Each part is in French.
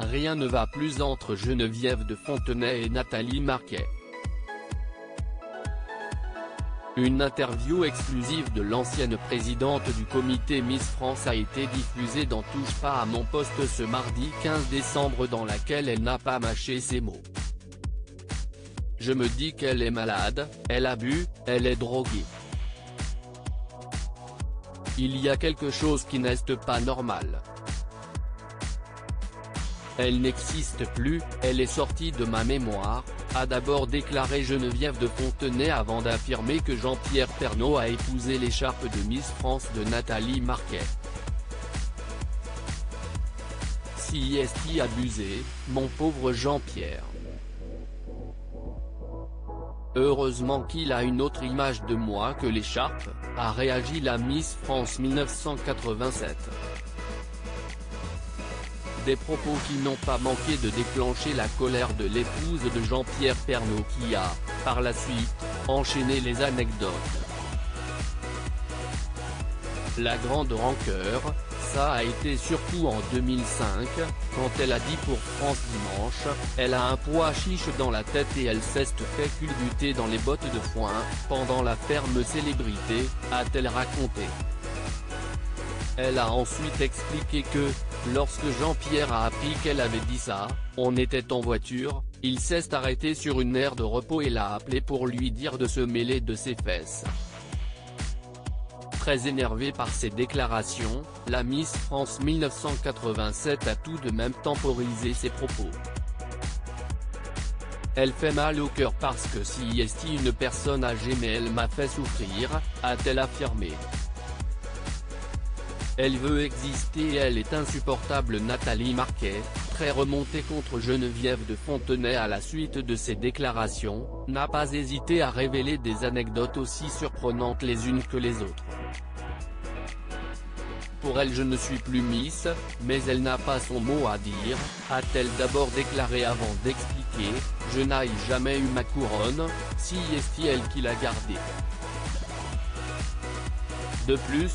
rien ne va plus entre Geneviève de Fontenay et Nathalie Marquet. Une interview exclusive de l'ancienne présidente du comité Miss France a été diffusée dans Touche pas à mon poste ce mardi 15 décembre dans laquelle elle n'a pas mâché ses mots. Je me dis qu'elle est malade, elle a bu, elle est droguée. Il y a quelque chose qui n'est pas normal. Elle n'existe plus, elle est sortie de ma mémoire, a d'abord déclaré Geneviève de Fontenay avant d'affirmer que Jean-Pierre Pernaut a épousé l'écharpe de Miss France de Nathalie Marquet. Si est-il abusé, mon pauvre Jean-Pierre. Heureusement qu'il a une autre image de moi que l'écharpe, a réagi la Miss France 1987. Des propos qui n'ont pas manqué de déclencher la colère de l'épouse de Jean-Pierre Pernaut qui a, par la suite, enchaîné les anecdotes. La grande rancœur, ça a été surtout en 2005, quand elle a dit pour France Dimanche, elle a un poids chiche dans la tête et elle s'est fait culbuter dans les bottes de foin, pendant la ferme célébrité, a-t-elle raconté. Elle a ensuite expliqué que, lorsque Jean-Pierre a appris qu'elle avait dit ça, on était en voiture, il s'est arrêté sur une aire de repos et l'a appelé pour lui dire de se mêler de ses fesses. Très énervée par ces déclarations, la Miss France 1987 a tout de même temporisé ses propos. Elle fait mal au cœur parce que si est une personne âgée mais elle m'a fait souffrir, a-t-elle affirmé. Elle veut exister et elle est insupportable. Nathalie Marquet, très remontée contre Geneviève de Fontenay à la suite de ses déclarations, n'a pas hésité à révéler des anecdotes aussi surprenantes les unes que les autres. Pour elle je ne suis plus Miss, mais elle n'a pas son mot à dire, a-t-elle d'abord déclaré avant d'expliquer, je n'ai jamais eu ma couronne, si est elle qui l'a gardée. De plus,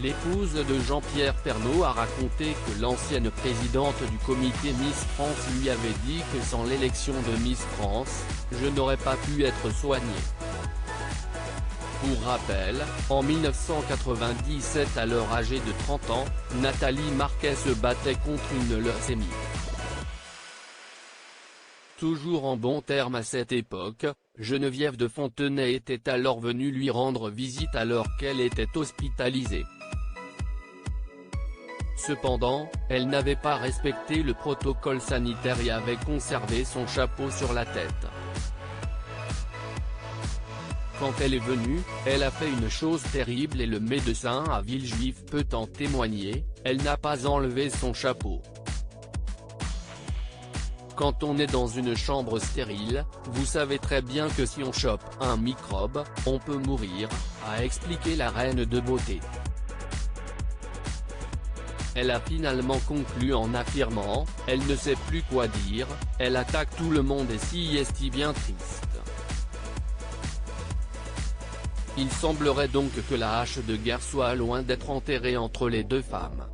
l'épouse de Jean-Pierre Pernaut a raconté que l'ancienne présidente du comité Miss France lui avait dit que sans l'élection de Miss France, je n'aurais pas pu être soignée. Pour rappel, en 1997 alors âgée de 30 ans, Nathalie Marquet se battait contre une leucémie. Toujours en bons termes à cette époque, Geneviève de Fontenay était alors venue lui rendre visite alors qu'elle était hospitalisée. Cependant, elle n'avait pas respecté le protocole sanitaire et avait conservé son chapeau sur la tête. Quand elle est venue, elle a fait une chose terrible et le médecin à Villejuif peut en témoigner, elle n'a pas enlevé son chapeau. Quand on est dans une chambre stérile, vous savez très bien que si on chope un microbe, on peut mourir, a expliqué la reine de beauté. Elle a finalement conclu en affirmant, elle ne sait plus quoi dire, elle attaque tout le monde et si est bien triste. Il semblerait donc que la hache de guerre soit loin d'être enterrée entre les deux femmes.